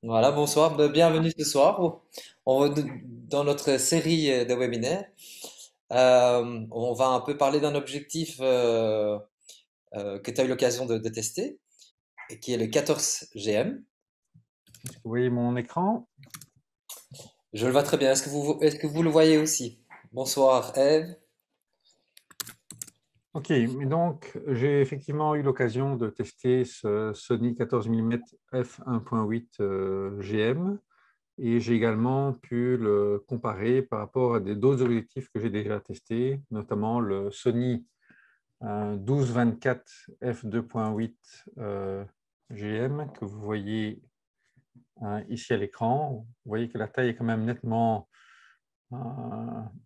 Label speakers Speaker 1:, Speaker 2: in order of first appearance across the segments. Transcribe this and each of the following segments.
Speaker 1: Voilà, bonsoir, bienvenue ce soir. Dans notre série de webinaires. On va un peu parler d'un objectif que tu as eu l'occasion de tester, et qui est le 14 GM.
Speaker 2: Est-ce que vous voyez mon écran?
Speaker 1: Je le vois très bien. Est-ce que vous le voyez aussi? Bonsoir, Eve.
Speaker 2: Ok, mais donc j'ai effectivement eu l'occasion de tester ce Sony 14 mm f1.8 GM et j'ai également pu le comparer par rapport à d'autres objectifs que j'ai déjà testés, notamment le Sony 12-24 f2.8 GM que vous voyez ici à l'écran. Vous voyez que la taille est quand même nettement euh,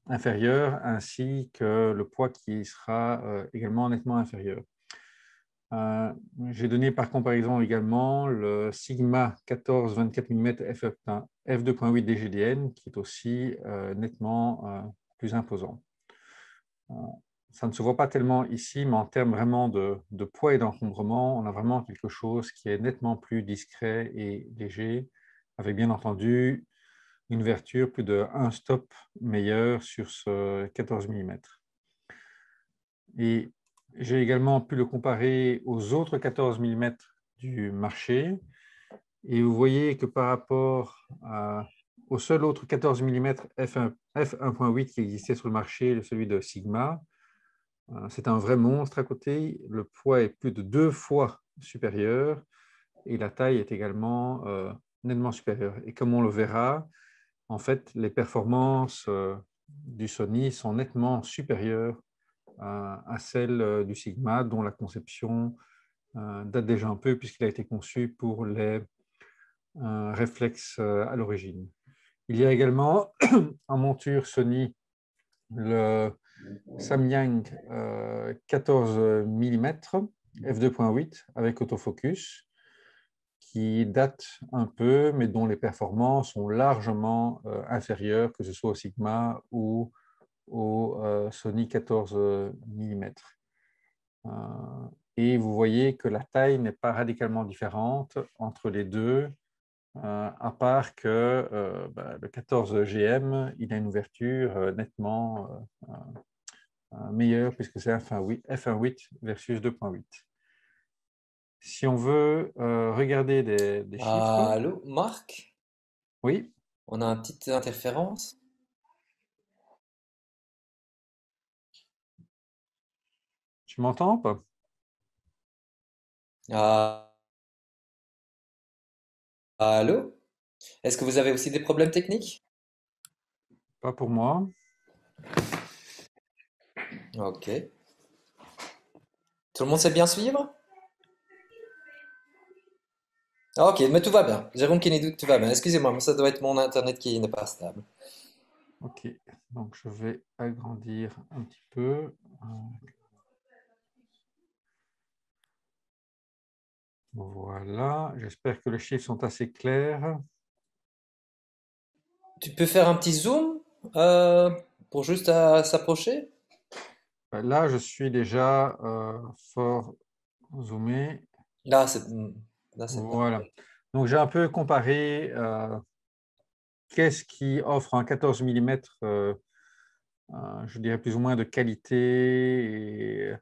Speaker 2: inférieur, ainsi que le poids qui sera également nettement inférieur. Euh, j'ai donné par comparaison également le Sigma 14-24 mm f2.8 DGDN, qui est aussi nettement plus imposant. Euh, ça ne se voit pas tellement ici, mais en termes vraiment de poids et d'encombrement, on a vraiment quelque chose qui est nettement plus discret et léger, avec bien entendu une ouverture plus de 1 stop meilleur sur ce 14 mm. Et j'ai également pu le comparer aux autres 14 mm du marché. Et vous voyez que par rapport au seul autre 14 mm f1.8 qui existait sur le marché, celui de Sigma, c'est un vrai monstre à côté. Le poids est plus de 2 fois supérieur et la taille est également nettement supérieure. Et comme on le verra, en fait, les performances du Sony sont nettement supérieures à celles du Sigma, dont la conception date déjà un peu puisqu'il a été conçu pour les réflexes à l'origine. Il y a également en monture Sony le Samyang 14 mm f2.8 avec autofocus qui date un peu, mais dont les performances sont largement inférieures, que ce soit au Sigma ou au Sony 14 mm. Et vous voyez que la taille n'est pas radicalement différente entre les deux, à part que le 14 GM, il a une ouverture nettement meilleure puisque c'est f1.8 versus 2.8. Si on veut regarder des chiffres,
Speaker 1: Allô, Marc?
Speaker 2: oui,
Speaker 1: On a une petite interférence.
Speaker 2: tu m'entends pas?
Speaker 1: Ah, allô? Est-ce que vous avez aussi des problèmes techniques?
Speaker 2: Pas pour moi.
Speaker 1: Ok. Tout le monde sait bien suivre? Ah, ok, mais tout va bien. Jérôme Kennedy, tout va bien. Excusez-moi, mais ça doit être mon internet qui n'est pas stable.
Speaker 2: Ok, donc je vais agrandir un petit peu. Voilà, j'espère que les chiffres sont assez clairs.
Speaker 1: Tu peux faire un petit zoom pour juste s'approcher?
Speaker 2: Là, je suis déjà fort zoomé.
Speaker 1: Là, là, c'est
Speaker 2: Voilà.
Speaker 1: parfait.
Speaker 2: Donc, j'ai un peu comparé qu'est-ce qui offre un 14 mm, je dirais plus ou moins de qualité, et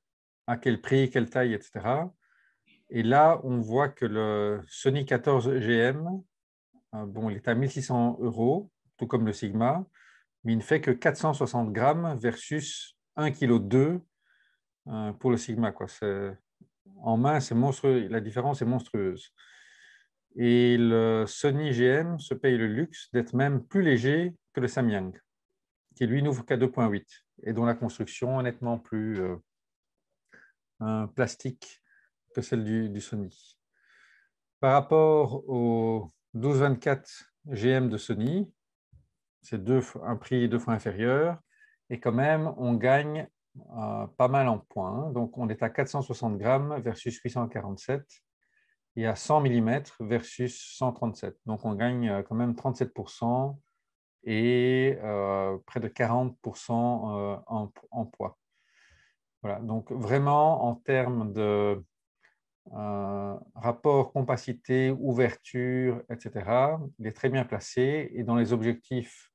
Speaker 2: à quel prix, quelle taille, etc. Et là, on voit que le Sony 14 GM, bon, il est à 1 600 €, tout comme le Sigma, mais il ne fait que 460 grammes versus 1,2 kg pour le Sigma, quoi. En main, c'est monstrueux. La différence est monstrueuse. Et le Sony GM se paye le luxe d'être même plus léger que le Samyang, qui lui n'ouvre qu'à 2,8 et dont la construction est nettement plus plastique que celle du Sony. Par rapport au 12-24 GM de Sony, c'est un prix 2 fois inférieur et quand même on gagne pas mal en points. Donc on est à 460 grammes versus 847 et à 100 mm versus 137. Donc on gagne quand même 37% et près de 40% en poids. Voilà, donc vraiment en termes rapport, compacité, ouverture, etc. Il est très bien placé et dans les objectifs,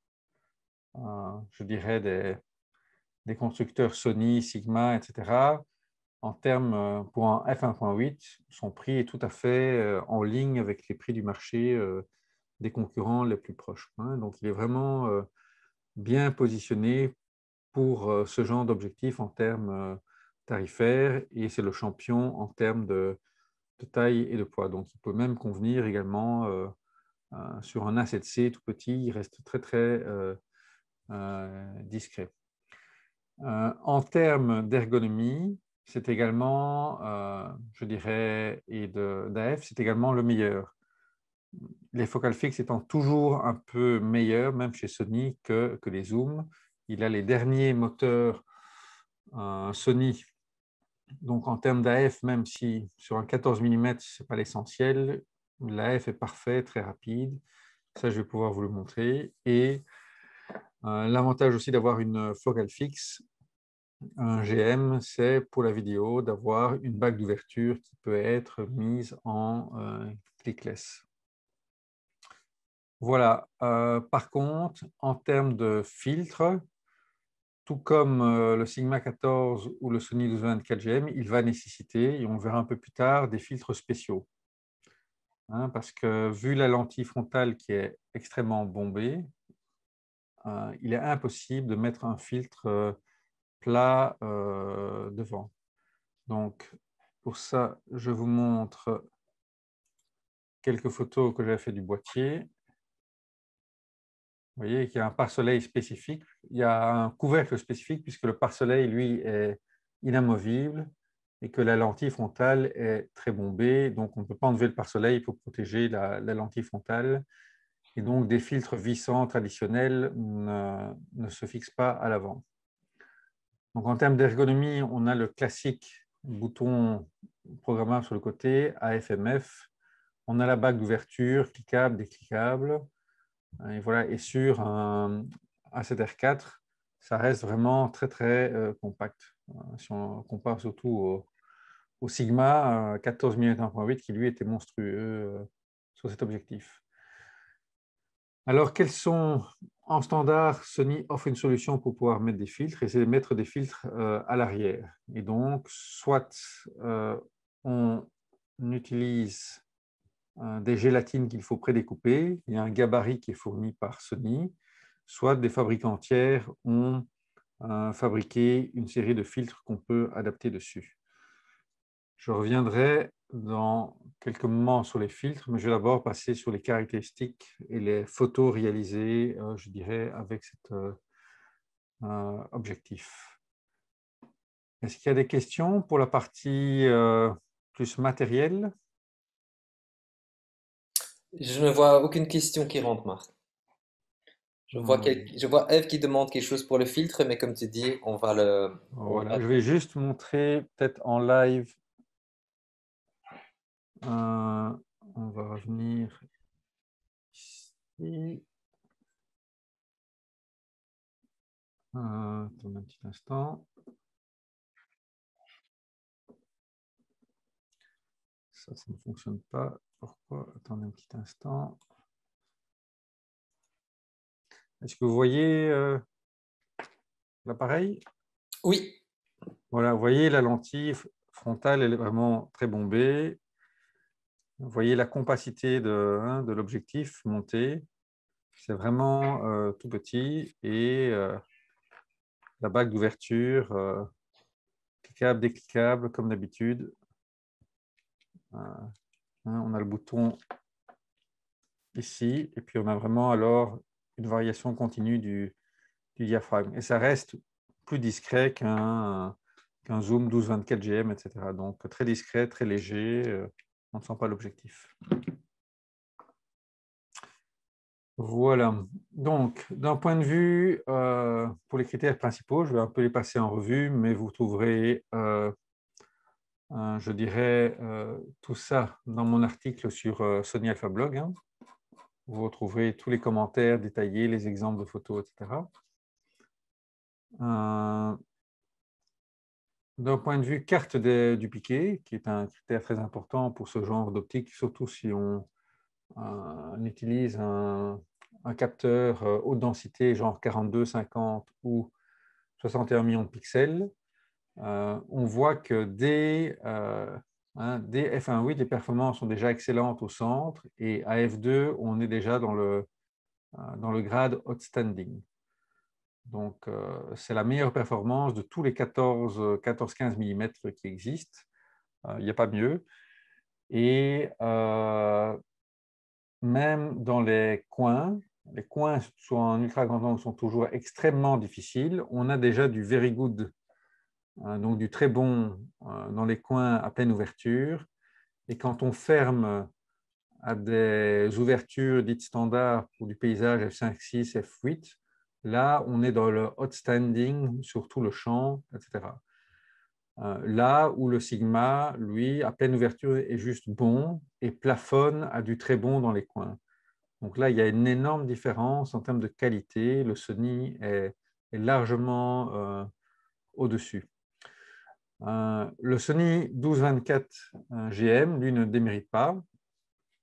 Speaker 2: je dirais, des constructeurs Sony, Sigma, etc., en termes pour un f1.8, son prix est tout à fait en ligne avec les prix du marché des concurrents les plus proches. Donc, il est vraiment bien positionné pour ce genre d'objectif en termes tarifaires et c'est le champion en termes de taille et de poids. Donc, il peut même convenir également sur un A7C tout petit, il reste très, très discret. En termes d'ergonomie, c'est également, je dirais, et d'AF, c'est également le meilleur. Les focales fixes étant toujours un peu meilleurs, même chez Sony, que les zooms. Il a les derniers moteurs Sony. Donc, en termes d'AF, même si sur un 14 mm, ce n'est pas l'essentiel, l'AF est parfait, très rapide. Ça, je vais pouvoir vous le montrer. Et l'avantage aussi d'avoir une focale fixe, un GM, c'est pour la vidéo d'avoir une bague d'ouverture qui peut être mise en clickless. Voilà. Par contre, en termes de filtre, tout comme le Sigma 14 ou le Sony 1224 GM, il va nécessiter, et on verra un peu plus tard, des filtres spéciaux. Parce que vu la lentille frontale qui est extrêmement bombée, il est impossible de mettre un filtre plat devant. Donc, pour ça, je vous montre quelques photos que j'avais fait du boîtier. Vous voyez qu'il y a un pare-soleil spécifique. Il y a un couvercle spécifique puisque le pare-soleil, lui, est inamovible et que la lentille frontale est très bombée. Donc, on ne peut pas enlever le pare-soleil pour protéger la lentille frontale. Et donc, des filtres vissants traditionnels ne se fixent pas à l'avant. Donc, en termes d'ergonomie, on a le classique bouton programmable sur le côté, AFMF. On a la bague d'ouverture, cliquable, décliquable. Et voilà. Et sur un A7R4, ça reste vraiment très, très compact. Si on compare surtout au Sigma 14 mm 1.8 qui, lui, était monstrueux sur cet objectif. Alors, quels sont, en standard, Sony offre une solution pour pouvoir mettre des filtres et c'est de mettre des filtres à l'arrière. Et donc, soit on utilise des gélatines qu'il faut prédécouper, il y a un gabarit qui est fourni par Sony, soit des fabricants tiers ont fabriqué une série de filtres qu'on peut adapter dessus. Je reviendrai dans quelques moments sur les filtres, mais je vais d'abord passer sur les caractéristiques et les photos réalisées, je dirais, avec cet objectif. Est-ce qu'il y a des questions pour la partie plus matérielle?
Speaker 1: Je ne vois aucune question qui rentre, Marc.
Speaker 2: Oui.
Speaker 1: Je vois Eve qui demande quelque chose pour le filtre, mais comme tu dis,
Speaker 2: Voilà, je vais juste montrer peut-être en live. On va revenir ici. Attendez un petit instant. Ça ne fonctionne pas. Pourquoi? Attendez un petit instant. Est-ce que vous voyez l'appareil?
Speaker 1: Oui,
Speaker 2: Voilà, vous voyez la lentille frontale, elle est vraiment très bombée. Vous voyez la compacité de l'objectif monté. C'est vraiment tout petit et la bague d'ouverture, cliquable, décliquable comme d'habitude. On a le bouton ici et puis on a vraiment alors une variation continue du diaphragme. Et ça reste plus discret qu'un zoom 12-24 GM, etc. Donc très discret, très léger, on ne sent pas l'objectif. Voilà. Donc, d'un point de vue, pour les critères principaux, je vais un peu les passer en revue, mais vous trouverez, je dirais, tout ça dans mon article sur Sony Alpha Blog. Vous retrouverez tous les commentaires détaillés, les exemples de photos, etc. D'un point de vue carte du piqué, qui est un critère très important pour ce genre d'optique, surtout si on utilise un capteur haute densité, genre 42, 50 ou 61 millions de pixels, on voit que dès f1.8, les performances sont déjà excellentes au centre et à f2, on est déjà dans le grade outstanding. Donc, c'est la meilleure performance de tous les 14-15 mm qui existent. Il n'y a pas mieux. Et même dans les coins soit en ultra grand angle sont toujours extrêmement difficiles. On a déjà du very good, donc du très bon dans les coins à pleine ouverture. Et quand on ferme à des ouvertures dites standards pour du paysage f5.6, f8, là, on est dans le outstanding sur tout le champ, etc. Là où le sigma, lui, à pleine ouverture, est juste bon et plafonne à du très bon dans les coins. Donc là, il y a une énorme différence en termes de qualité. Le Sony est largement au-dessus. Le Sony 12-24 GM, lui, ne démérite pas.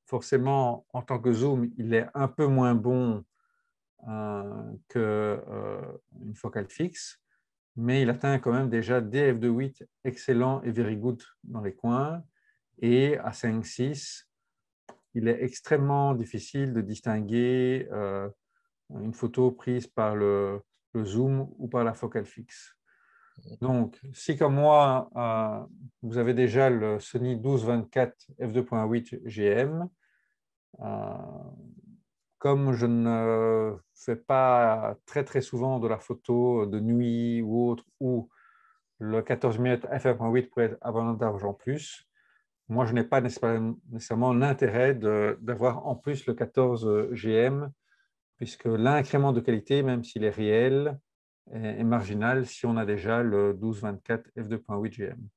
Speaker 2: Forcément, en tant que zoom, il est un peu moins bon qu'une focale fixe, mais il atteint quand même déjà des f2.8 excellent et very good dans les coins. Et à 5.6, il est extrêmement difficile de distinguer une photo prise par le zoom ou par la focale fixe. Donc, si comme moi, vous avez déjà le Sony 12-24 f2.8 GM, comme je ne fais pas très très souvent de la photo de nuit ou autre, où le 14 mm f1.8 pourrait être avantage en plus, moi je n'ai pas nécessairement l'intérêt d'avoir en plus le 14 GM, puisque l'incrément de qualité, même s'il est réel, est marginal si on a déjà le 12-24 f2.8 GM.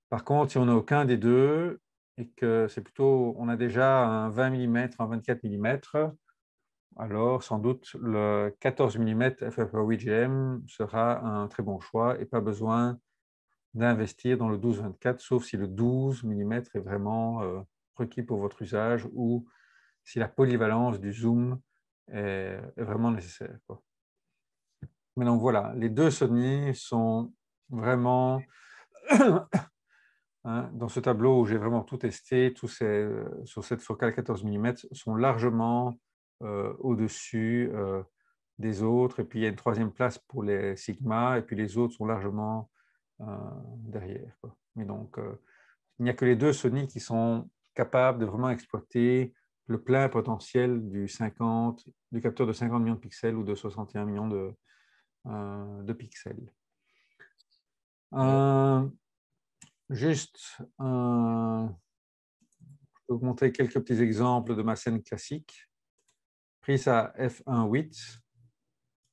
Speaker 2: Par contre, si on n'a aucun des deux et que c'est plutôt, on a déjà un 20 mm, un 24 mm, alors sans doute le 14 mm f1.8 GM sera un très bon choix et pas besoin d'investir dans le 12-24, sauf si le 12 mm est vraiment requis pour votre usage ou si la polyvalence du zoom est vraiment nécessaire, quoi. Mais donc voilà, les deux Sony sont vraiment, dans ce tableau où j'ai vraiment tout testé, sur cette focale 14 mm, sont largement au-dessus des autres. Et puis il y a une troisième place pour les Sigma, et puis les autres sont largement derrière, quoi. Mais donc, il n'y a que les deux Sony qui sont capables de vraiment exploiter le plein potentiel du capteur de 50 millions de pixels ou de 61 millions de pixels. Juste, je peux vous montrer quelques petits exemples de ma scène classique. Prise à f1.8,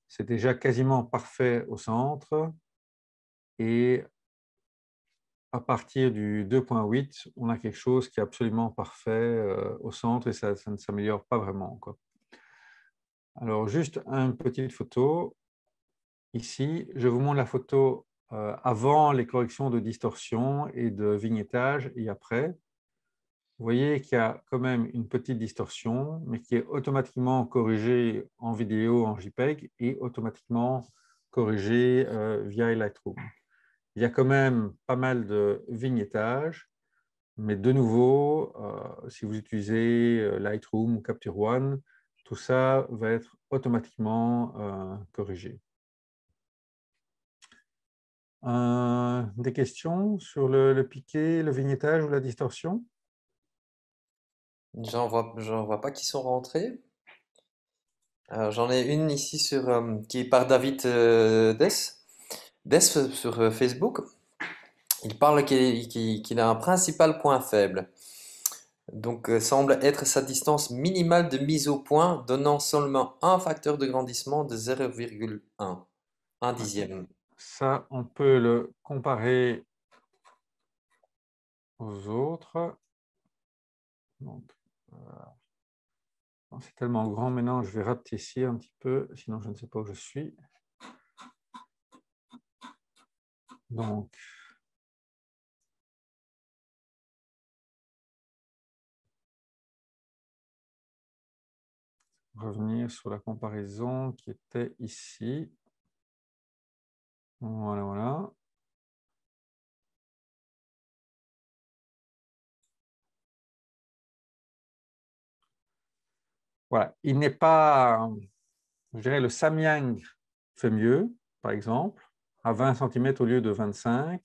Speaker 2: c'est déjà quasiment parfait au centre. Et à partir du 2.8, on a quelque chose qui est absolument parfait au centre et ça ne s'améliore pas vraiment, quoi. Alors, juste une petite photo. Ici, je vous montre la photo avant les corrections de distorsion et de vignettage et après. Vous voyez qu'il y a quand même une petite distorsion, mais qui est automatiquement corrigée en vidéo, en JPEG, et automatiquement corrigée via Lightroom. Il y a quand même pas mal de vignettage, mais de nouveau, si vous utilisez Lightroom ou Capture One, tout ça va être automatiquement corrigé. Des questions sur le piqué, le vignettage ou la distorsion?
Speaker 1: J'en vois pas qui sont rentrés. Alors, j'en ai une ici qui est par David Des sur Facebook. Il parle qu'il a un principal point faible. Donc, semble être sa distance minimale de mise au point, donnant seulement un facteur de grandissement de 0,1, un dixième.
Speaker 2: Ça, on peut le comparer aux autres. C'est tellement grand maintenant, je vais rapetisser un petit peu, sinon je ne sais pas où je suis. Donc, revenir sur la comparaison qui était ici. Voilà, voilà. Voilà, il n'est pas, je dirais, le Samyang fait mieux, par exemple, à 20 cm au lieu de 25,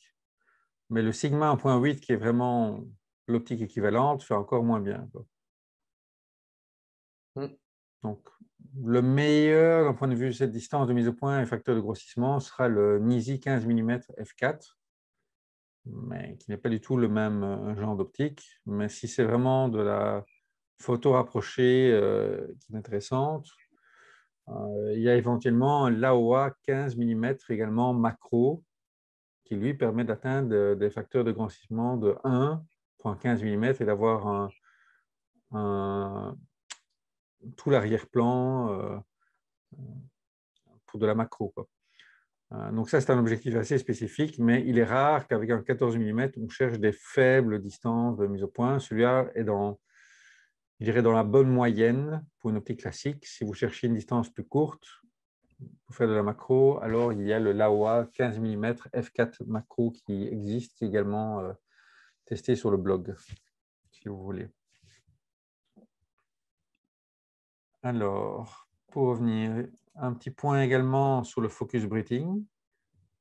Speaker 2: mais le Sigma 1.8, qui est vraiment l'optique équivalente, fait encore moins bien, quoi.
Speaker 1: Mm.
Speaker 2: Donc, le meilleur, d'un point de vue de cette distance de mise au point et facteur de grossissement, sera le Nisi 15 mm f4, mais qui n'est pas du tout le même genre d'optique. Mais si c'est vraiment de la photo rapprochée qui est intéressante, il y a éventuellement un Laowa 15 mm également macro, qui lui permet d'atteindre des facteurs de grossissement de 1,15 mm et d'avoir tout l'arrière-plan pour de la macro, quoi. Donc ça, c'est un objectif assez spécifique, mais il est rare qu'avec un 14 mm, on cherche des faibles distances de mise au point. Celui-là est je dirais, dans la bonne moyenne pour une optique classique. Si vous cherchez une distance plus courte, pour faire de la macro, alors il y a le Laowa 15 mm f4 macro qui existe, qui est également testé sur le blog, si vous voulez. Alors, pour revenir, un petit point également sur le focus breathing.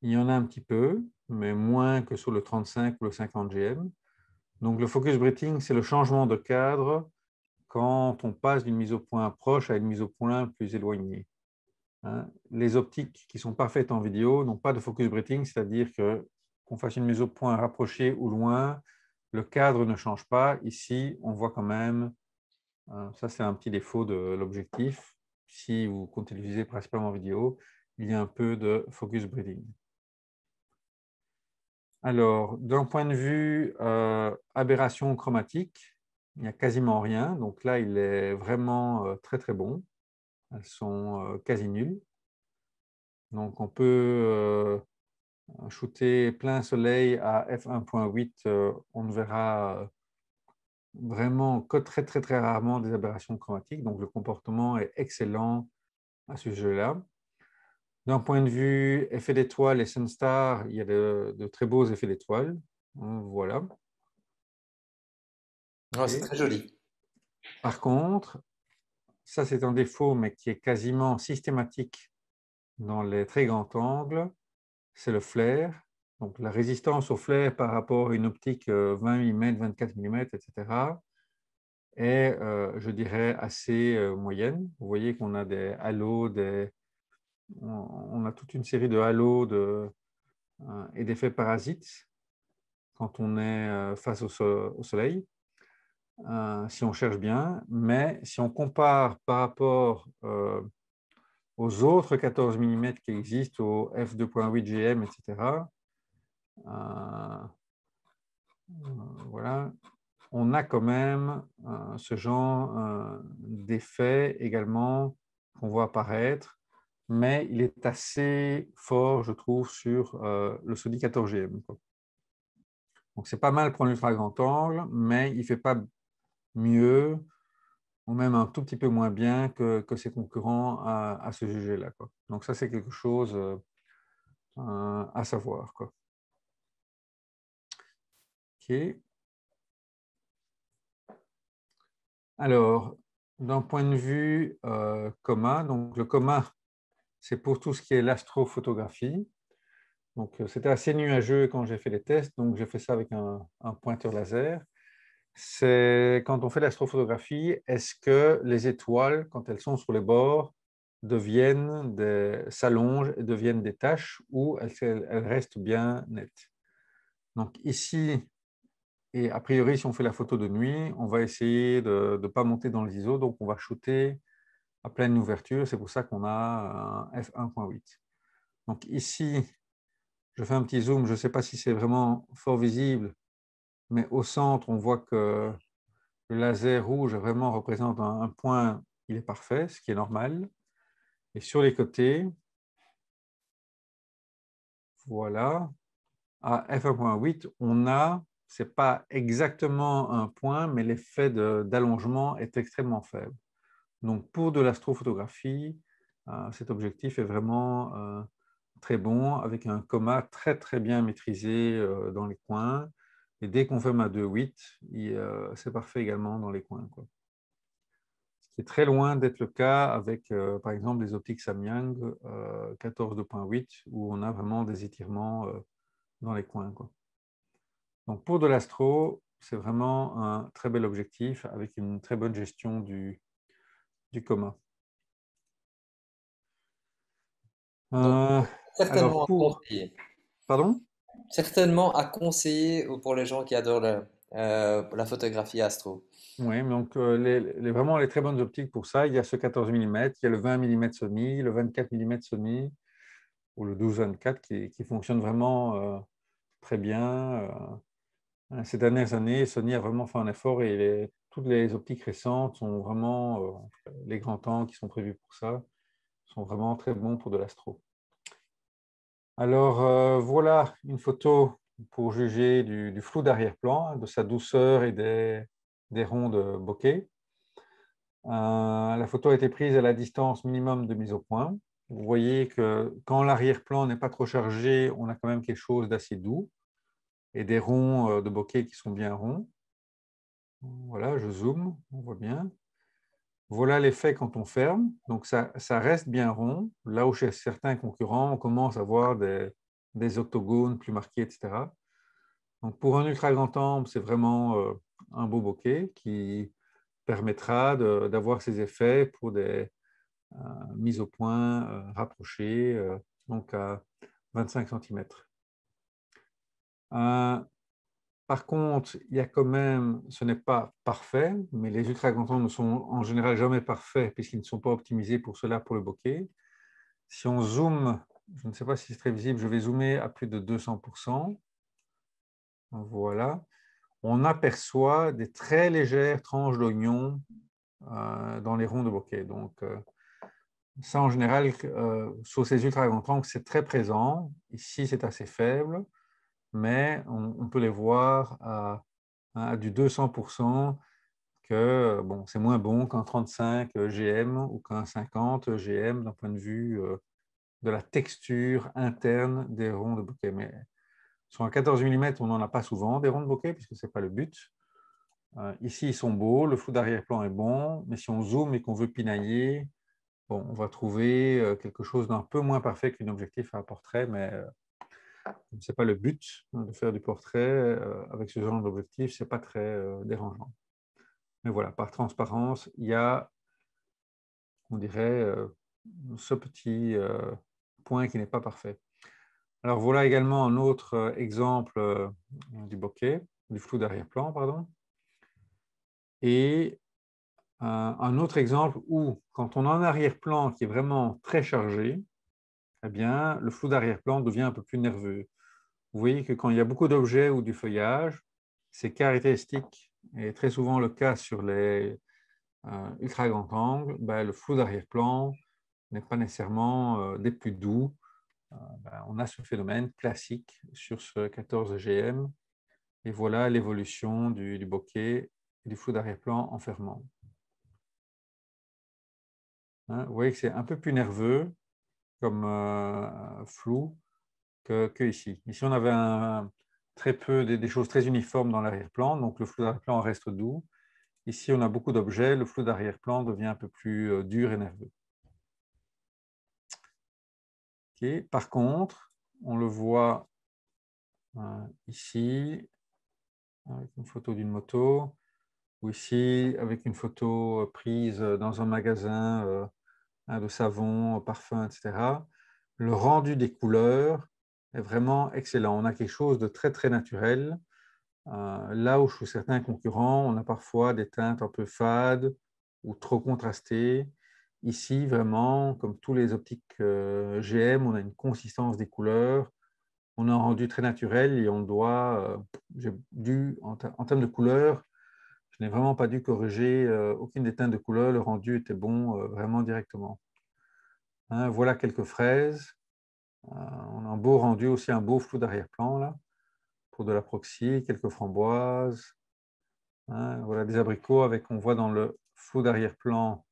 Speaker 2: Il y en a un petit peu, mais moins que sur le 35 ou le 50 GM. Donc, le focus breathing, c'est le changement de cadre quand on passe d'une mise au point proche à une mise au point plus éloignée. Les optiques qui sont parfaites en vidéo n'ont pas de focus breathing, c'est-à-dire qu'on fasse une mise au point rapprochée ou loin, le cadre ne change pas. Ici, on voit quand même, ça c'est un petit défaut de l'objectif. Si vous comptez l'utiliser principalement en vidéo, il y a un peu de focus breathing. Alors, d'un point de vue aberration chromatique, il n'y a quasiment rien. Donc là, il est vraiment très très bon. Elles sont quasi nulles. Donc on peut shooter plein soleil à f1.8, on ne verra vraiment que très très très rarement des aberrations chromatiques. Donc le comportement est excellent à ce sujet-là. D'un point de vue effet d'étoile et sunstar, il y a de très beaux effets d'étoiles. Voilà.
Speaker 1: Ouais, c'est
Speaker 2: Okay.
Speaker 1: très joli.
Speaker 2: Par contre, ça c'est un défaut, mais qui est quasiment systématique dans les très grands angles, c'est le flare. Donc la résistance au flare par rapport à une optique 20 mm, 24 mm, etc. est, je dirais, assez moyenne. Vous voyez qu'on a des halos, on a toute une série de halos et d'effets parasites quand on est face au soleil. Si on cherche bien, mais si on compare par rapport aux autres 14 mm qui existent, au f2.8 GM, etc., voilà, on a quand même ce genre d'effet également qu'on voit apparaître, mais il est assez fort, je trouve, sur le Sony 14 GM. Donc c'est pas mal pour l'ultra grand angle, mais il ne fait pas mieux, ou même un tout petit peu moins bien que ses concurrents à ce sujet-là. Donc ça, c'est quelque chose à savoir, quoi. OK. Alors, d'un point de vue commun, donc le commun, c'est pour tout ce qui est l'astrophotographie. Donc, c'était assez nuageux quand j'ai fait les tests, donc j'ai fait ça avec un pointeur laser. C'est quand on fait l'astrophotographie, est-ce que les étoiles, quand elles sont sur les bords, s'allongent et deviennent des taches, ou elles restent bien nettes? Donc ici, et a priori, si on fait la photo de nuit, on va essayer de ne pas monter dans les ISO, donc on va shooter à pleine ouverture. C'est pour ça qu'on a un f1.8. Donc ici, je fais un petit zoom. Je ne sais pas si c'est vraiment fort visible, mais au centre, on voit que le laser rouge vraiment représente un point, il est parfait, ce qui est normal. Et sur les côtés, voilà, à f1.8, on a, ce n'est pas exactement un point, mais l'effet d'allongement est extrêmement faible. Donc, pour de l'astrophotographie, cet objectif est vraiment très bon, avec un coma très, très bien maîtrisé dans les coins. Et dès qu'on ferme à 2,8, c'est parfait également dans les coins, quoi. Ce qui est très loin d'être le cas avec, par exemple, les optiques Samyang 14.8, où on a vraiment des étirements dans les coins, quoi. Donc, pour de l'astro, c'est vraiment un très bel objectif avec une très bonne gestion du coma.
Speaker 1: Donc,
Speaker 2: Alors,
Speaker 1: certainement à conseiller.
Speaker 2: pardon?
Speaker 1: Certainement à conseiller pour les gens qui adorent la photographie astro.
Speaker 2: Oui, donc vraiment les très bonnes optiques pour ça, il y a ce 14 mm, il y a le 20 mm Sony, le 24 mm Sony ou le 12-24 qui fonctionnent vraiment très bien. Ces dernières années, Sony a vraiment fait un effort et toutes les optiques récentes sont vraiment, les grands temps qui sont prévus pour ça, sont vraiment très bons pour de l'astro. Alors voilà une photo pour juger du flou d'arrière-plan, de sa douceur et des ronds de bokeh. La photo a été prise à la distance minimum de mise au point. Vous voyez que quand l'arrière-plan n'est pas trop chargé, on a quand même quelque chose d'assez doux et des ronds de bokeh qui sont bien ronds. Voilà, je zoome, on voit bien. Voilà l'effet quand on ferme. Donc ça reste bien rond. Là où chez certains concurrents, on commence à voir des octogones plus marqués, etc. Donc pour un ultra grand angle, c'est vraiment un beau bokeh qui permettra d'avoir ces effets pour des mises au point rapprochées, donc à 25 cm. Par contre, il y a quand même, ce n'est pas parfait, mais les ultra grands angles ne sont en général jamais parfaits puisqu'ils ne sont pas optimisés pour cela pour le bokeh. Si on zoome, je ne sais pas si c'est très visible, je vais zoomer à plus de 200%. Voilà. On aperçoit des très légères tranches d'oignon dans les ronds de bokeh. Donc, ça, en général, sur ces ultra grands angles, c'est très présent. Ici, c'est assez faible, mais on peut les voir à du 200%, que bon, c'est moins bon qu'un 35 GM ou qu'un 50 GM d'un point de vue de la texture interne des ronds de bokeh. Mais sur un 14 mm, on n'en a pas souvent des ronds de bokeh, puisque ce n'est pas le but. Ici, ils sont beaux, le flou d'arrière-plan est bon, mais si on zoome et qu'on veut pinailler, bon, on va trouver quelque chose d'un peu moins parfait qu'un objectif à un portrait, mais ce n'est pas le but de faire du portrait avec ce genre d'objectif, ce n'est pas très dérangeant. Mais voilà, par transparence, il y a, on dirait, ce petit point qui n'est pas parfait. Alors voilà également un autre exemple du bokeh, du flou d'arrière-plan, pardon. Et un autre exemple où, quand on a un arrière-plan qui est vraiment très chargé, eh bien, le flou d'arrière-plan devient un peu plus nerveux. Vous voyez que quand il y a beaucoup d'objets ou du feuillage, c'est caractéristique, et très souvent le cas sur les ultra grands angles, ben, le flou d'arrière-plan n'est pas nécessairement des plus doux. Ben, on a ce phénomène classique sur ce 14 GM, et voilà l'évolution du bokeh et du flou d'arrière-plan en fermant. Hein, vous voyez que c'est un peu plus nerveux comme flou que ici. Ici, on avait très peu des choses très uniformes dans l'arrière-plan, donc le flou d'arrière-plan reste doux. Ici, on a beaucoup d'objets, le flou d'arrière-plan devient un peu plus dur et nerveux. Okay. Par contre, on le voit ici, avec une photo d'une moto, ou ici, avec une photo prise dans un magasin de savon, parfum, etc. Le rendu des couleurs est vraiment excellent. On a quelque chose de très, très naturel. Là où chez certains concurrents, on a parfois des teintes un peu fades ou trop contrastées. Ici, vraiment, comme tous les optiques GM, on a une consistance des couleurs. On a un rendu très naturel et on doit, en termes de couleurs, je n'ai vraiment pas dû corriger aucune des teintes de couleurs. Le rendu était bon vraiment directement. Hein, voilà quelques fraises. On a un beau rendu, aussi un beau flou d'arrière-plan là, pour de la proxy, quelques framboises. Hein, voilà des abricots avec, on voit dans le flou d'arrière-plan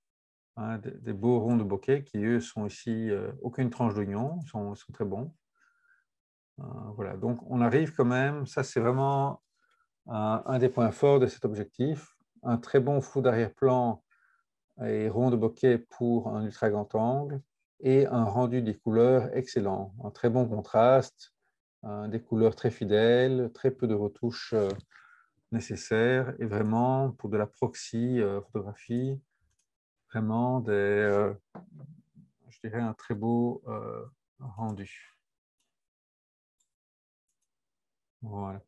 Speaker 2: hein, des beaux ronds de bokeh qui, eux, sont ici, aucune tranche d'oignon, ils sont très bons. Voilà, donc on arrive quand même, ça c'est vraiment un des points forts de cet objectif, un très bon flou d'arrière-plan et rond de bokeh pour un ultra grand angle et un rendu des couleurs excellent, un très bon contraste, des couleurs très fidèles, très peu de retouches nécessaires et vraiment pour de la proxy photographie, vraiment je dirais un très beau rendu. Voilà.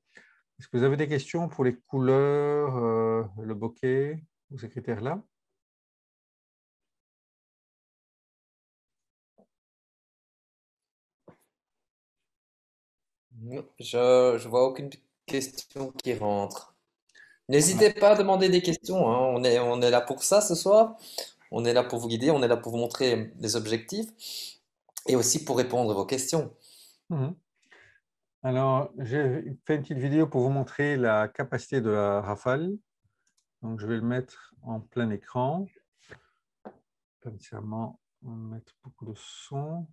Speaker 2: Est-ce que vous avez des questions pour les couleurs, le bokeh, ou ces critères-là?
Speaker 1: Non, je vois aucune question qui rentre. N'hésitez pas à demander des questions, hein. On est là pour ça ce soir. On est là pour vous guider, on est là pour vous montrer les objectifs et aussi pour répondre à vos questions.
Speaker 2: Mhm. Alors, j'ai fait une petite vidéo pour vous montrer la capacité de la Rafale. Donc, je vais le mettre en plein écran. Pas nécessairement mettre beaucoup de son.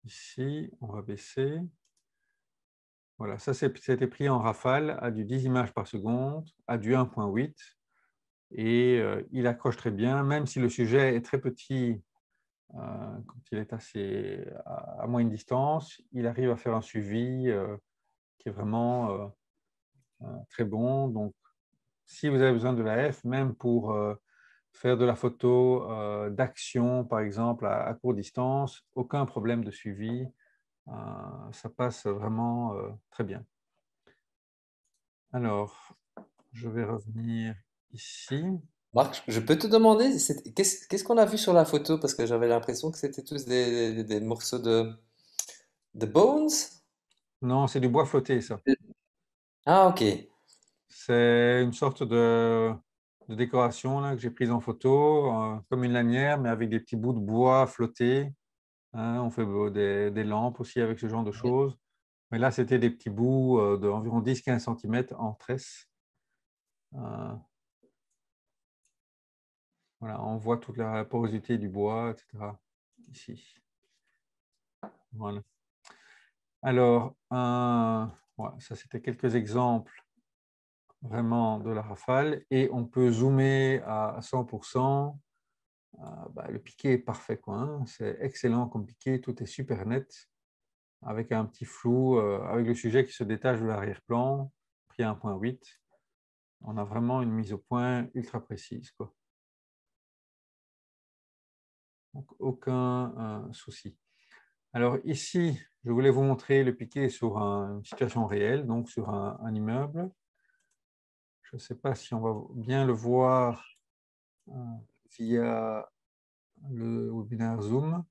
Speaker 2: Ici, on va baisser. Voilà, ça c'était pris en rafale à du 10 images par seconde, à du 1.8. Et il accroche très bien, même si le sujet est très petit, quand il est à moyenne distance, il arrive à faire un suivi qui est vraiment très bon. Donc, si vous avez besoin de la F, même pour faire de la photo d'action, par exemple, à courte distance, aucun problème de suivi. Ça passe vraiment très bien. Alors, je vais revenir ici.
Speaker 1: Marc, je peux te demander, qu'est-ce qu'on a vu sur la photo? Parce que j'avais l'impression que c'était tous des morceaux de bones.
Speaker 2: Non, c'est du bois flotté, ça.
Speaker 1: Ah, ok.
Speaker 2: C'est une sorte de décoration là, que j'ai prise en photo, comme une lanière, mais avec des petits bouts de bois flottés. Hein. On fait des lampes aussi avec ce genre de choses. Mais là, c'était des petits bouts d'environ 10-15 cm en tresse. Euh, voilà, on voit toute la porosité du bois, etc. Ici. Voilà. Alors, ouais, ça, c'était quelques exemples vraiment de la rafale. Et on peut zoomer à 100%. Bah, le piqué est parfait, quoi, hein. C'est excellent comme piqué, tout est super net, avec un petit flou, avec le sujet qui se détache de l'arrière-plan, pris à 1.8. On a vraiment une mise au point ultra précise, quoi. Donc, aucun souci. Alors ici, je voulais vous montrer le piqué sur une situation réelle, donc sur un immeuble. Je ne sais pas si on va bien le voir euh, via le webinaire Zoom.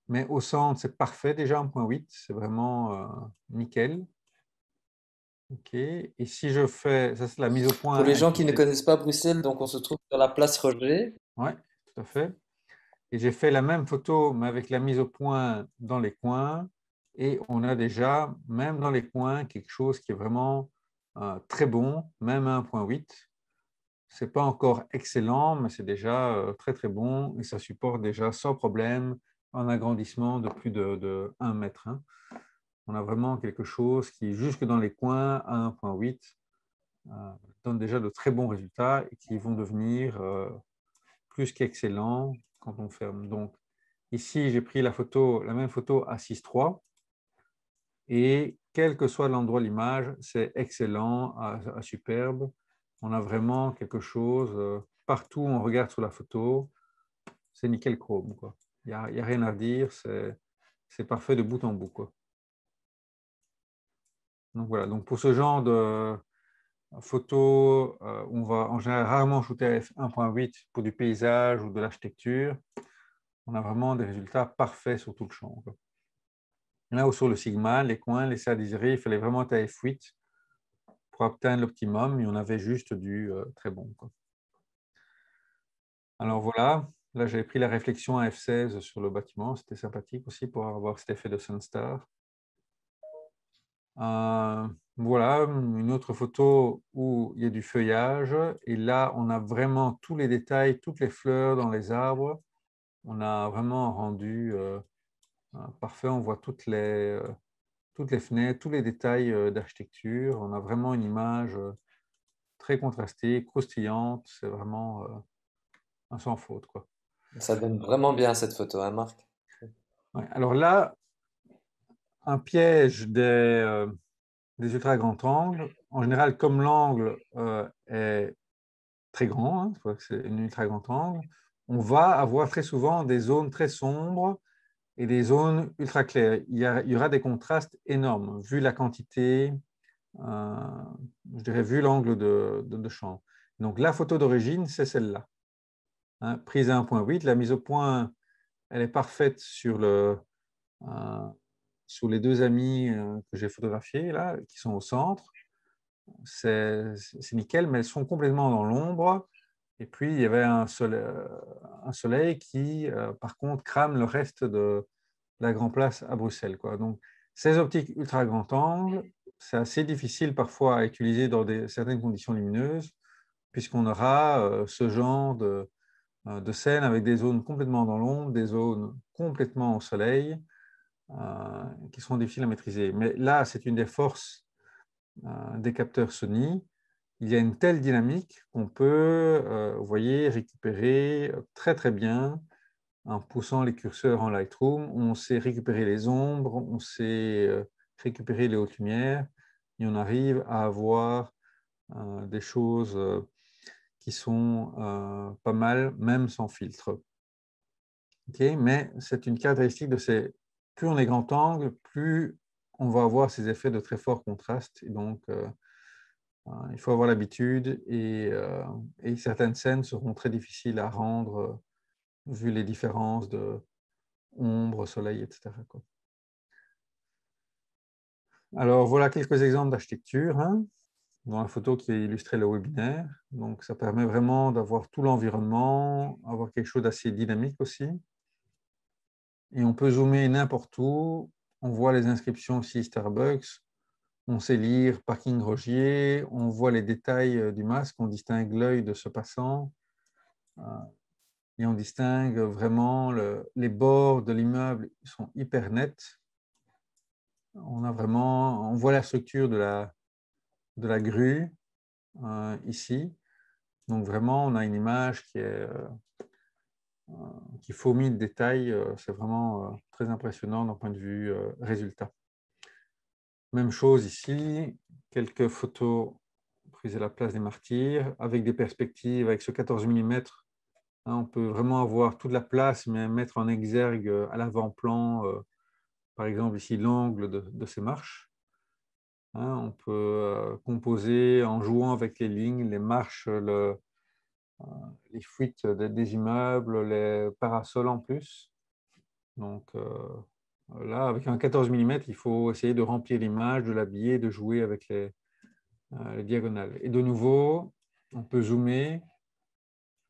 Speaker 2: Mais au centre, c'est parfait déjà, 1.8, c'est vraiment nickel. OK. Et si je fais, ça c'est la mise au
Speaker 1: Pour
Speaker 2: point
Speaker 1: les gens
Speaker 2: avec
Speaker 1: qui ne connaissent pas Bruxelles, donc on se trouve sur la place Roger.
Speaker 2: ouais, tout à fait. Et j'ai fait la même photo, mais avec la mise au point dans les coins. Et on a déjà, même dans les coins, quelque chose qui est vraiment très bon, même 1.8. Ce n'est pas encore excellent, mais c'est déjà très très bon et ça supporte déjà sans problème un agrandissement de plus de 1 mètre. Hein. On a vraiment quelque chose qui, jusque dans les coins, à 1.8, donne déjà de très bons résultats et qui vont devenir plus qu'excellents quand on ferme. Donc, ici, j'ai pris la même photo à 6.3 et quel que soit l'endroit de l'image, c'est excellent, superbe. On a vraiment quelque chose, partout où on regarde sur la photo, c'est nickel chrome, quoi. Il n'y a rien à dire, c'est parfait de bout en bout, quoi. Donc voilà, donc pour ce genre de photo, on va en général rarement shooter à f1.8 pour du paysage ou de l'architecture. On a vraiment des résultats parfaits sur tout le champ, quoi. Là où sur le Sigma, les coins laissaient à désirer, il fallait vraiment être à f8 pour obtenir l'optimum, et on avait juste du très bon, quoi. Alors voilà, là j'avais pris la réflexion à f16 sur le bâtiment, c'était sympathique aussi pour avoir cet effet de sunstar. Voilà, une autre photo où il y a du feuillage. Et là, on a vraiment tous les détails, toutes les fleurs dans les arbres. On a vraiment rendu parfait. On voit toutes les fenêtres, tous les détails d'architecture. On a vraiment une image très contrastée, croustillante. C'est vraiment un sans faute, quoi.
Speaker 1: Ça donne vraiment bien cette photo, hein, Marc?
Speaker 2: Ouais. Alors là, un piège des ultra grands angles. En général, comme l'angle est très grand, hein, c'est un ultra grand angle, on va avoir très souvent des zones très sombres et des zones ultra claires. Il y aura des contrastes énormes, vu la quantité, euh, je dirais, vu l'angle de champ. Donc la photo d'origine, c'est celle-là. Hein, prise à 1.8, la mise au point, elle est parfaite euh, sur les deux amis que j'ai photographiés, là, qui sont au centre. C'est nickel, mais elles sont complètement dans l'ombre. Et puis, il y avait un soleil qui, par contre, crame le reste de la Grand Place à Bruxelles, quoi. Donc, ces optiques ultra grand angle, c'est assez difficile parfois à utiliser dans certaines conditions lumineuses, puisqu'on aura ce genre de scène avec des zones complètement dans l'ombre, des zones complètement au soleil, qui seront difficiles à maîtriser. Mais là, c'est une des forces des capteurs Sony. Il y a une telle dynamique qu'on peut, vous voyez, récupérer très très bien en poussant les curseurs en Lightroom. On sait récupérer les ombres, on sait récupérer les hautes lumières et on arrive à avoir des choses qui sont pas mal, même sans filtre. Okay, mais c'est une caractéristique de ces... Plus on est grand angle, plus on va avoir ces effets de très fort contraste. Et donc, il faut avoir l'habitude et certaines scènes seront très difficiles à rendre vu les différences de ombre, soleil, etc., quoi. Alors, voilà quelques exemples d'architecture hein, dans la photo qui illustrait le webinaire. Donc, ça permet vraiment d'avoir tout l'environnement, avoir quelque chose d'assez dynamique aussi. Et on peut zoomer n'importe où. On voit les inscriptions aussi Starbucks. On sait lire parking Rogier. On voit les détails du masque. On distingue l'œil de ce passant. Et on distingue vraiment les bords de l'immeuble sont hyper nets. On voit la structure de la grue ici. Donc vraiment, on a une image qui fourmille de détails. C'est vraiment très impressionnant d'un point de vue résultat. Même chose ici, quelques photos prises à la place des Martyrs, avec des perspectives, avec ce 14 mm. On peut vraiment avoir toute la place, mais mettre en exergue à l'avant-plan, par exemple ici, l'angle de ces marches. On peut composer en jouant avec les lignes, les marches, les fuites des immeubles, les parasols en plus. Donc là, avec un 14 mm, il faut essayer de remplir l'image, de l'habiller, de jouer avec les diagonales. Et de nouveau, on peut zoomer,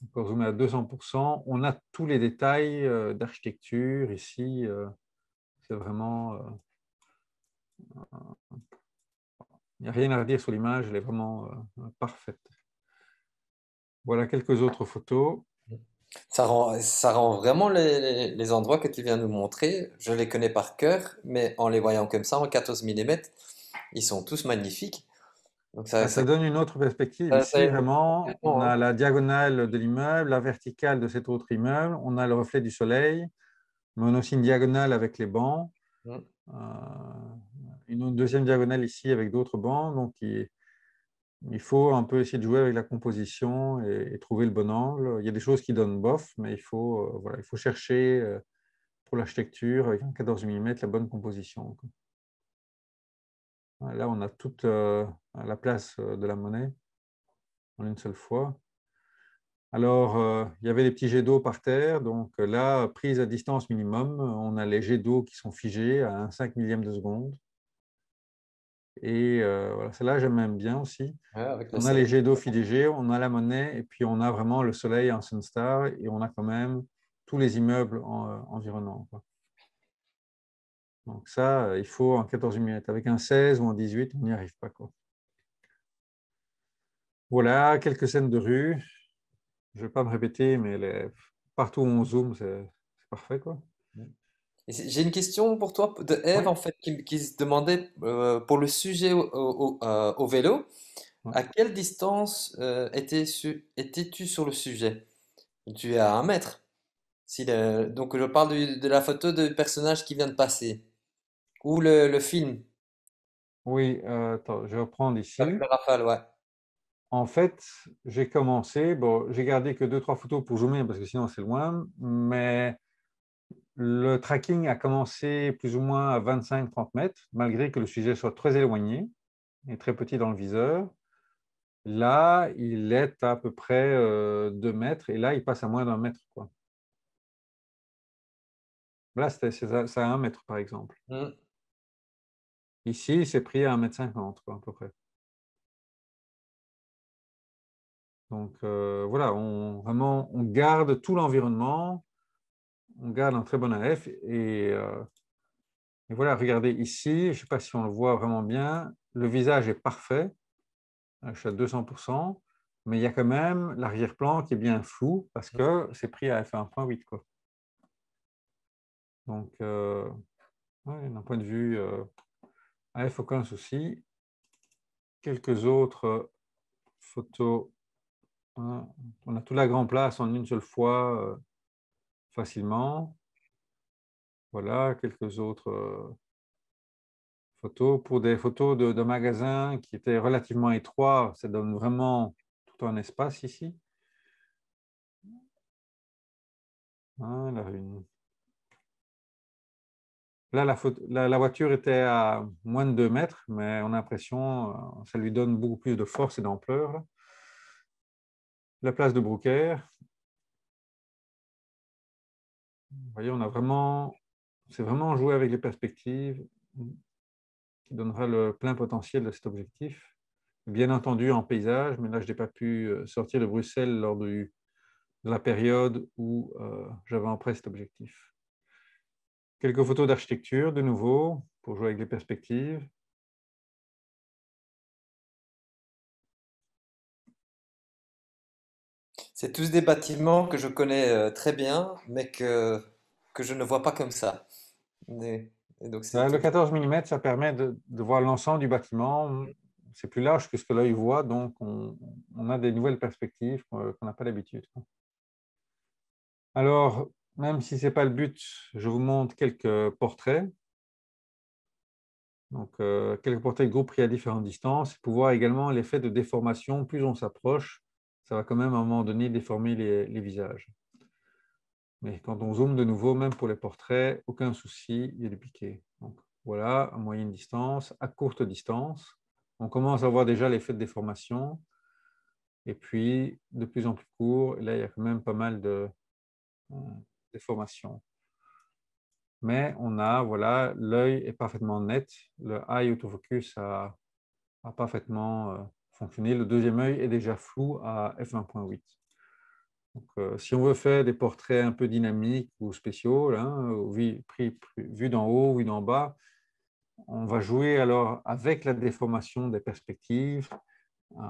Speaker 2: encore zoomer à 200%. On a tous les détails d'architecture ici. C'est vraiment... il n'y a rien à redire sur l'image, elle est vraiment parfaite. Voilà quelques autres photos.
Speaker 1: Ça rend vraiment les endroits que tu viens de nous montrer, je les connais par cœur, mais en les voyant comme ça, en 14 mm, ils sont tous magnifiques. Donc
Speaker 2: Ça donne une autre perspective.
Speaker 1: ça
Speaker 2: Ici,
Speaker 1: aide
Speaker 2: vraiment, on
Speaker 1: complètement,
Speaker 2: a
Speaker 1: hein.
Speaker 2: la diagonale de l'immeuble, la verticale de cet autre immeuble, on a le reflet du soleil, mais on a aussi une diagonale avec les bancs,
Speaker 1: Mm.
Speaker 2: une deuxième diagonale ici avec d'autres bancs. Donc, il faut un peu essayer de jouer avec la composition et trouver le bon angle. Il y a des choses qui donnent bof, mais voilà, il faut chercher pour l'architecture avec un 14 mm la bonne composition. Là, on a toute la place de la monnaie en une seule fois. Alors, il y avait des petits jets d'eau par terre. Donc là, prise à distance minimum, on a les jets d'eau qui sont figés à un 5 millième de seconde. Et voilà, celle-là, j'aime même bien aussi.
Speaker 1: Ouais, avec le
Speaker 2: On a les
Speaker 1: soleil.
Speaker 2: jets d'eau figés, on a la monnaie, et puis on a vraiment le soleil en Sunstar, et on a quand même tous les immeubles environnants, quoi. Donc ça, il faut en 14 mm. Avec un 16 ou un 18, on n'y arrive pas, quoi. Voilà, quelques scènes de rue. Je ne vais pas me répéter, mais partout où on zoome, c'est parfait, quoi.
Speaker 1: Et j'ai une question pour toi de Eve
Speaker 2: Oui,
Speaker 1: en fait qui se demandait pour le sujet au vélo,
Speaker 2: oui.
Speaker 1: à quelle distance étais-tu sur le sujet? Tu es à 1 mètre. Donc je parle de la photo de personnage qui vient de passer ou le film
Speaker 2: Oui, attends, je vais reprendre
Speaker 1: avec
Speaker 2: ici.
Speaker 1: le rafale, ouais.
Speaker 2: En fait, j'ai commencé, bon, j'ai gardé que 2-3 photos pour zoomer parce que sinon c'est loin, mais le tracking a commencé plus ou moins à 25-30 mètres, malgré que le sujet soit très éloigné et très petit dans le viseur. Là, il est à peu près 2 mètres et là, il passe à moins d'un mètre, quoi. Là, c'est à 1 mètre, par exemple.
Speaker 1: Hmm.
Speaker 2: Ici, c'est pris à 1,50 m, quoi, à peu près. Donc, voilà, vraiment, on garde tout l'environnement, on garde un très bon AF et voilà, regardez ici, je ne sais pas si on le voit vraiment bien, le visage est parfait, je suis à 200%, mais il y a quand même l'arrière-plan qui est bien flou parce que c'est pris à f1.8, quoi. Donc, ouais, d'un point de vue AF, aucun souci. Quelques autres photos, hein. On a tout la grande place en une seule fois facilement. Voilà, quelques autres photos. Pour des photos de magasins qui étaient relativement étroits, ça donne vraiment tout un espace ici. Hein, là, la voiture était à moins de 2 mètres, mais on a l'impression ça lui donne beaucoup plus de force et d'ampleur, là. La place de Brouckère, vous voyez, c'est vraiment jouer avec les perspectives qui donnera le plein potentiel de cet objectif. Bien entendu en paysage, mais là, je n'ai pas pu sortir de Bruxelles lors de la période où j'avais en prêt cet objectif. Quelques photos d'architecture, de nouveau, pour jouer avec les perspectives.
Speaker 1: C'est tous des bâtiments que je connais très bien, mais que je ne vois pas comme ça. Et donc c'est
Speaker 2: Le
Speaker 1: tout.
Speaker 2: 14 mm, ça permet de voir l'ensemble du bâtiment. C'est plus large que ce que l'œil voit, donc on a des nouvelles perspectives qu'on n'a pas d'habitude. Alors, même si ce n'est pas le but, je vous montre quelques portraits. Donc, quelques portraits de groupe pris à différentes distances, pour voir également l'effet de déformation. Plus on s'approche, ça va quand même à un moment donné déformer les visages. Mais quand on zoome de nouveau, même pour les portraits, aucun souci, il y a des piqués. Donc, voilà, à moyenne distance, à courte distance. On commence à voir déjà l'effet de déformation. Et puis, de plus en plus court, et là, il y a quand même pas mal de déformation. Mais on a, voilà, l'œil est parfaitement net. Le eye autofocus a parfaitement fonctionné. Le deuxième œil est déjà flou à f1.8. Donc, si on veut faire des portraits un peu dynamiques ou spéciaux, hein, vu d'en haut, vu d'en bas, on va jouer alors avec la déformation des perspectives euh,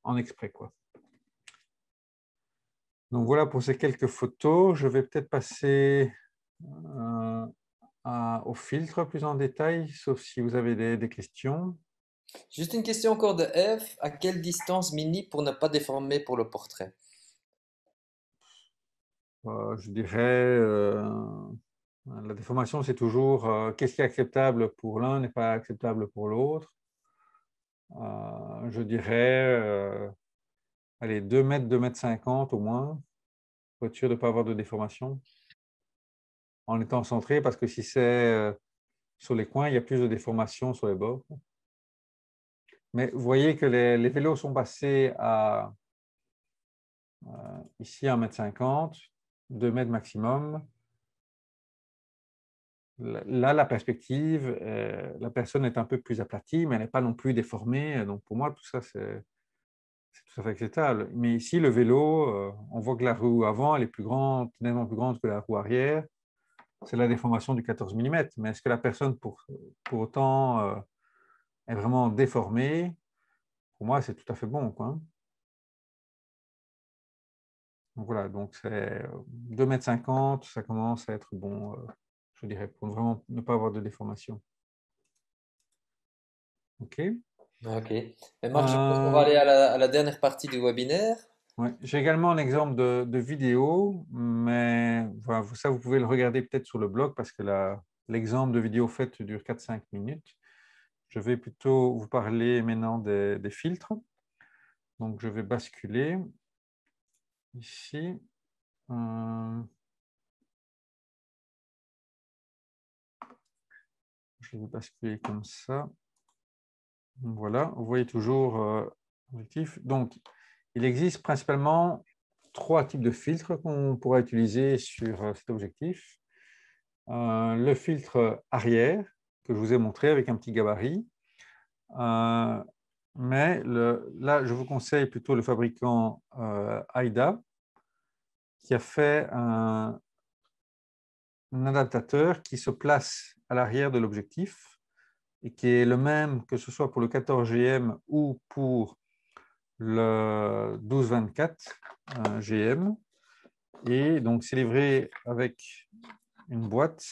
Speaker 2: en exprès, quoi. Donc voilà pour ces quelques photos. Je vais peut-être passer euh, au filtre plus en détail, sauf si vous avez des questions.
Speaker 1: Juste une question encore de F. À quelle distance mini pour ne pas déformer pour le portrait?
Speaker 2: Je dirais, la déformation, c'est toujours qu'est-ce qui est acceptable pour l'un n'est pas acceptable pour l'autre. Je dirais, allez, 2 mètres, 2,50 m au moins, pour être sûr de ne pas avoir de déformation, en étant centré, parce que si c'est sur les coins, il y a plus de déformation sur les bords. Mais vous voyez que les vélos sont passés à ici 1,50 m, 2 mètres maximum. Là, la perspective, la personne est un peu plus aplatie, mais elle n'est pas non plus déformée. Donc, pour moi, tout ça, c'est tout à fait acceptable. Mais ici, le vélo, on voit que la roue avant, elle est plus grande, nettement plus grande que la roue arrière. c'est la déformation du 14 mm. Mais est-ce que la personne, pour autant, est vraiment déformée? Pour moi, c'est tout à fait bon, quoi. Donc voilà, donc c'est 2,50 m, ça commence à être bon, je dirais, pour vraiment ne pas avoir de déformation. OK.
Speaker 1: Ok. Mais Marc, je pense qu'on va
Speaker 2: Euh,
Speaker 1: aller à la dernière partie du webinaire.
Speaker 2: ouais. J'ai également un exemple de vidéo, mais voilà, ça, vous pouvez le regarder peut-être sur le blog parce que l'exemple de vidéo fait dure 4-5 minutes. Je vais plutôt vous parler maintenant des filtres. Donc, je vais basculer ici. Euh, je vais basculer comme ça. Voilà, vous voyez toujours l'objectif. Donc, il existe principalement 3 types de filtres qu'on pourra utiliser sur cet objectif. Le filtre arrière, que je vous ai montré avec un petit gabarit. Mais là, je vous conseille plutôt le fabricant AIDA, qui a fait un adaptateur qui se place à l'arrière de l'objectif et qui est le même que ce soit pour le 14 GM ou pour le 12-24 GM. Et donc, c'est livré avec une boîte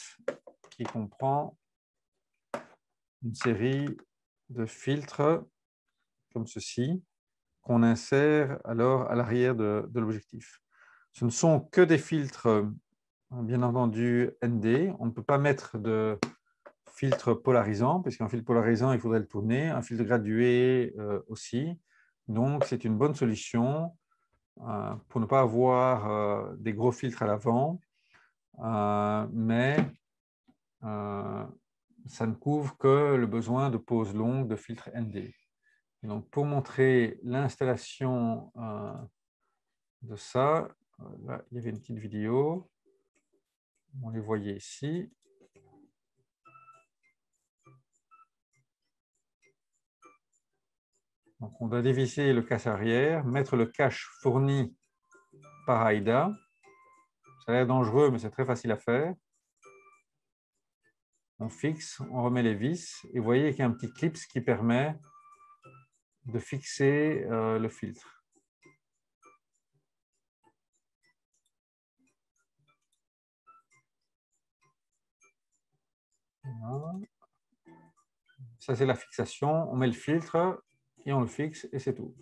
Speaker 2: qui comprend une série de filtres comme ceci, qu'on insère alors à l'arrière de l'objectif. Ce ne sont que des filtres, bien entendu, ND. On ne peut pas mettre de filtre polarisant, puisqu'un filtre polarisant, il faudrait le tourner, un filtre gradué aussi. Donc, c'est une bonne solution pour ne pas avoir des gros filtres à l'avant, mais ça ne couvre que le besoin de pose longue de filtre ND. Et donc, pour montrer l'installation de ça, là, il y avait une petite vidéo. On les voyait ici. Donc, on doit dévisser le cache arrière, mettre le cache fourni par AIDA. Ça a l'air dangereux, mais c'est très facile à faire. On fixe, on remet les vis, et vous voyez qu'il y a un petit clip qui permet de fixer le filtre. Voilà. Ça, c'est la fixation. On met le filtre et on le fixe, et c'est tout.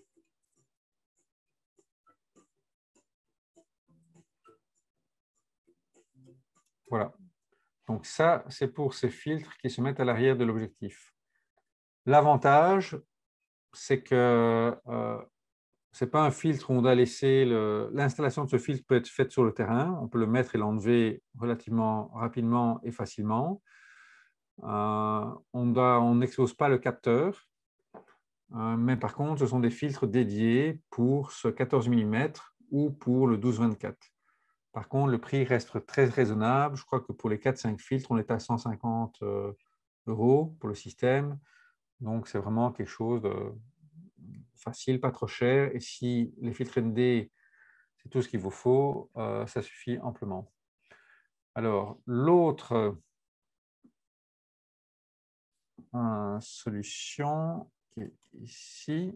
Speaker 2: Voilà. Donc ça, c'est pour ces filtres qui se mettent à l'arrière de l'objectif. L'avantage, c'est que ce n'est pas un filtre où on doit laisser l'installation de ce filtre peut être faite sur le terrain. On peut le mettre et l'enlever relativement rapidement et facilement. On n'expose pas le capteur, mais par contre, ce sont des filtres dédiés pour ce 14 mm ou pour le 12-24. Par contre, le prix reste très raisonnable. Je crois que pour les 4-5 filtres, on est à 150 € pour le système. Donc, c'est vraiment quelque chose de facile, pas trop cher. Et si les filtres ND, c'est tout ce qu'il vous faut, ça suffit amplement. Alors, l'autre solution qui est ici,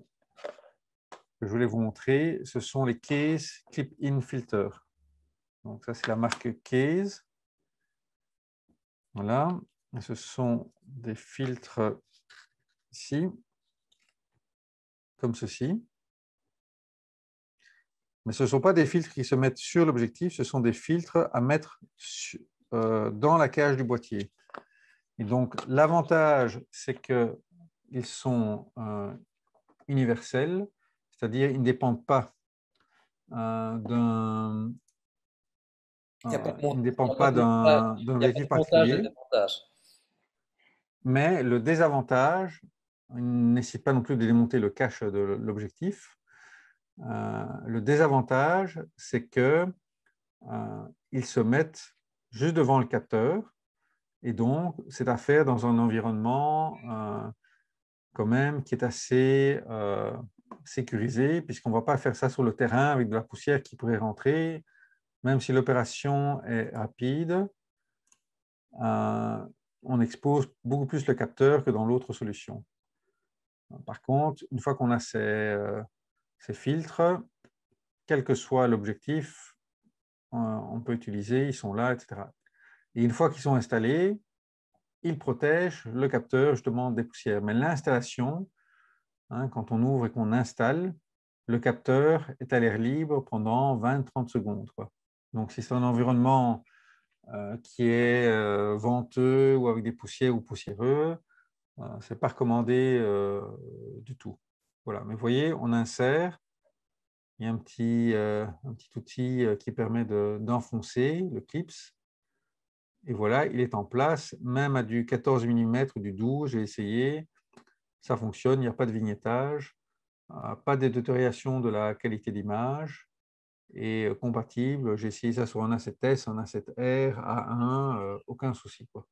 Speaker 2: que je voulais vous montrer, ce sont les Case Clip-In Filter. Donc, ça, c'est la marque Case. Voilà. Et ce sont des filtres ici, comme ceci. Mais ce ne sont pas des filtres qui se mettent sur l'objectif, ce sont des filtres à mettre dans la cage du boîtier. Et donc, l'avantage, c'est qu'ils sont universels, c'est-à-dire ils ne dépendent pas d'un
Speaker 1: Il n'y a pas de
Speaker 2: ils ne
Speaker 1: il y a
Speaker 2: dépendent
Speaker 1: pas
Speaker 2: pas
Speaker 1: de montage,
Speaker 2: d'un
Speaker 1: il y a pas
Speaker 2: objectif
Speaker 1: de montage et
Speaker 2: particulier.
Speaker 1: démontage.
Speaker 2: Mais le désavantage, il ne nécessite pas non plus de démonter le cache de l'objectif. Le désavantage, c'est qu'ils se mettent juste devant le capteur. Et donc, c'est à faire dans un environnement quand même qui est assez sécurisé, puisqu'on ne va pas faire ça sur le terrain avec de la poussière qui pourrait rentrer. Même si l'opération est rapide, on expose beaucoup plus le capteur que dans l'autre solution. Par contre, une fois qu'on a ces filtres, quel que soit l'objectif, on peut utiliser, ils sont là, etc. Et une fois qu'ils sont installés, ils protègent le capteur justement des poussières. Mais l'installation, quand on ouvre et qu'on installe, le capteur est à l'air libre pendant 20-30 secondes, quoi. Donc, si c'est un environnement qui est venteux ou avec des poussières ou poussiéreux, ce n'est pas recommandé du tout. Voilà. Mais vous voyez, on insère, il y a un petit outil qui permet d'enfoncer le clips. Et voilà, il est en place, même à du 14 mm, du 12, j'ai essayé, ça fonctionne, il n'y a pas de vignettage, pas de détérioration de la qualité d'image, et compatible. J'ai essayé ça sur un A7S, un A7R, A1, aucun souci, quoi.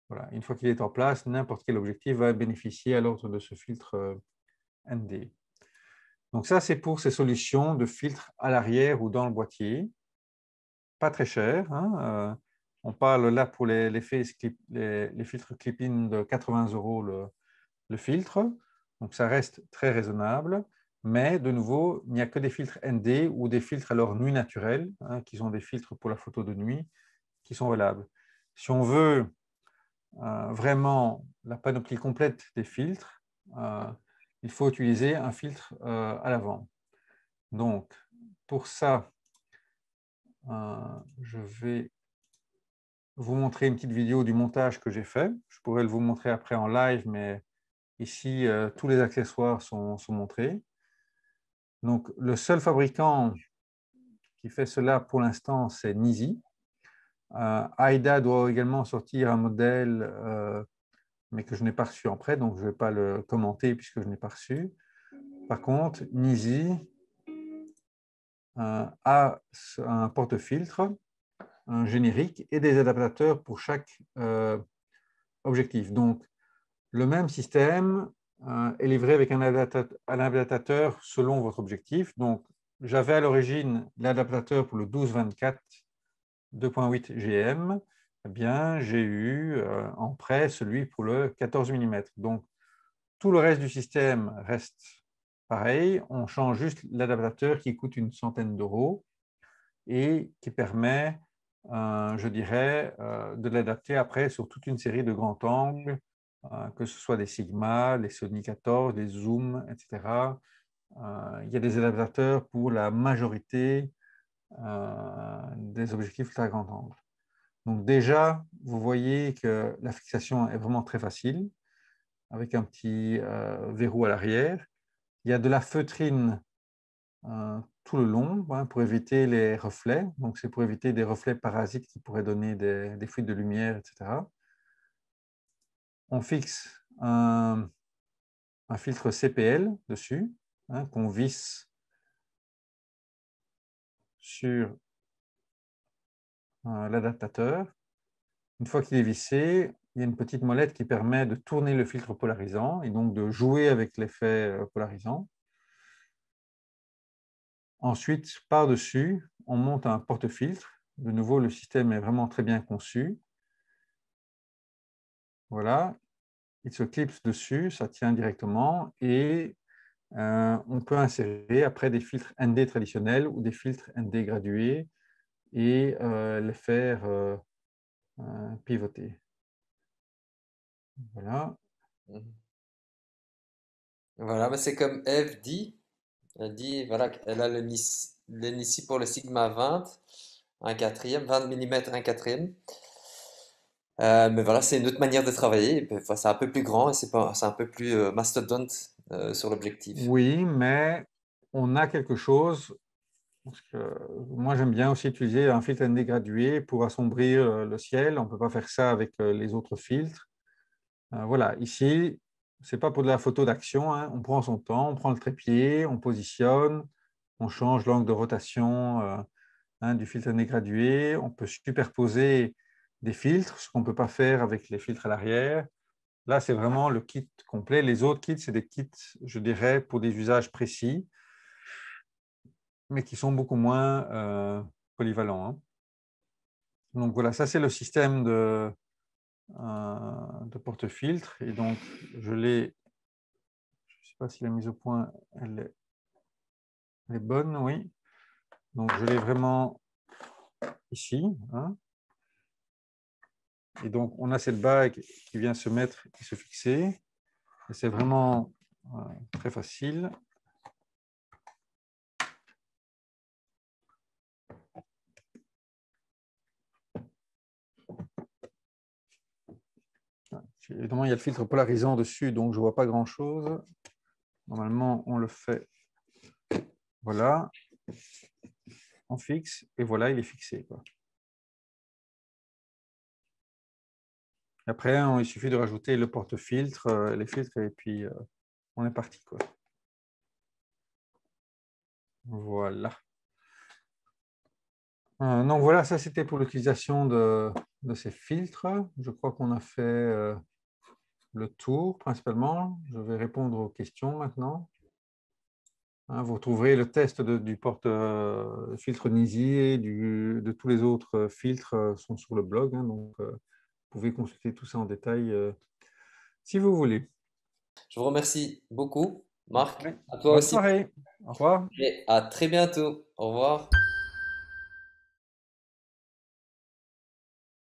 Speaker 2: Voilà. Une fois qu'il est en place, n'importe quel objectif va bénéficier alors de ce filtre ND. Donc ça, c'est pour ces solutions de filtre à l'arrière ou dans le boîtier. Pas très cher. On parle là pour les filtres clip-in de 80 € le filtre. Donc ça reste très raisonnable. Mais de nouveau, il n'y a que des filtres ND ou des filtres alors nuit naturelle, qui sont des filtres pour la photo de nuit, qui sont valables. Si on veut vraiment la panoplie complète des filtres, il faut utiliser un filtre à l'avant. Donc, pour ça, je vais vous montrer une petite vidéo du montage que j'ai fait. Je pourrais vous montrer après en live, mais ici, tous les accessoires sont montrés. Donc, le seul fabricant qui fait cela pour l'instant, c'est Nisi. Aida doit également sortir un modèle, mais que je n'ai pas reçu en prêt, donc je ne vais pas le commenter puisque je n'ai pas reçu. Par contre, Nisi a un porte-filtre, un générique et des adaptateurs pour chaque objectif. Donc, le même système est livré avec un adaptateur selon votre objectif. Donc, j'avais à l'origine l'adaptateur pour le 12-24 2.8 GM. Eh bien, j'ai eu en prêt celui pour le 14 mm. Donc, tout le reste du système reste pareil. On change juste l'adaptateur qui coûte une centaine d'euros et qui permet, je dirais, de l'adapter après sur toute une série de grands angles, que ce soit des Sigma, les Sony 14, les Zoom, etc. Il y a des adaptateurs pour la majorité des objectifs ultra grand angle. Donc déjà, vous voyez que la fixation est vraiment très facile, avec un petit verrou à l'arrière. Il y a de la feutrine tout le long pour éviter les reflets. Donc, c'est pour éviter des reflets parasites qui pourraient donner des fuites de lumière, etc. On fixe un filtre CPL dessus, qu'on visse sur l'adaptateur. Une fois qu'il est vissé, il y a une petite molette qui permet de tourner le filtre polarisant et donc de jouer avec l'effet polarisant. Ensuite, par-dessus, on monte un porte-filtre. De nouveau, le système est vraiment très bien conçu. Voilà, il se clipse dessus, ça tient directement et on peut insérer après des filtres ND traditionnels ou des filtres ND gradués et les faire pivoter. Voilà.
Speaker 1: Mhm. Voilà, mais c'est comme Eve dit. Elle dit, voilà, qu'elle a le Nissi pour le Sigma 20, un quatrième, 20 mm, un quatrième. Mais voilà, c'est une autre manière de travailler. Et puis, enfin, c'est un peu plus grand et c'est un peu plus mastodonte sur l'objectif.
Speaker 2: Oui, mais on a quelque chose, parce que moi j'aime bien aussi utiliser un filtre ND gradué pour assombrir le ciel. On ne peut pas faire ça avec les autres filtres. Voilà, ici, ce n'est pas pour de la photo d'action, on prend son temps, on prend le trépied, on positionne, on change l'angle de rotation du filtre ND gradué, on peut superposer des filtres, ce qu'on ne peut pas faire avec les filtres à l'arrière. Là, c'est vraiment le kit complet. Les autres kits, c'est des kits, je dirais, pour des usages précis, mais qui sont beaucoup moins polyvalents. Donc voilà, ça c'est le système de porte-filtre. Et donc, je l'ai, je ne sais pas si la mise au point, elle est bonne, oui. Donc, je l'ai vraiment ici, hein. Et donc, on a cette bague qui vient se mettre et se fixer. Et c'est vraiment très facile. Évidemment, il y a le filtre polarisant dessus, donc je ne vois pas grand-chose. Normalement, on le fait. Voilà. On fixe, et voilà, il est fixé, quoi. Après, il suffit de rajouter le porte-filtre, les filtres, et puis on est parti, quoi. Voilà. Donc voilà, ça c'était pour l'utilisation de ces filtres. Je crois qu'on a fait le tour principalement. Je vais répondre aux questions maintenant. Hein, vous retrouverez le test du porte-filtre Nisi et de tous les autres filtres sont sur le blog. Hein, donc, vous pouvez consulter tout ça en détail si vous voulez.
Speaker 1: Je vous remercie beaucoup, Marc.
Speaker 2: Ouais.
Speaker 1: À toi
Speaker 2: Bonne
Speaker 1: aussi.
Speaker 2: soirée. Au revoir.
Speaker 1: Et à très bientôt. Au revoir.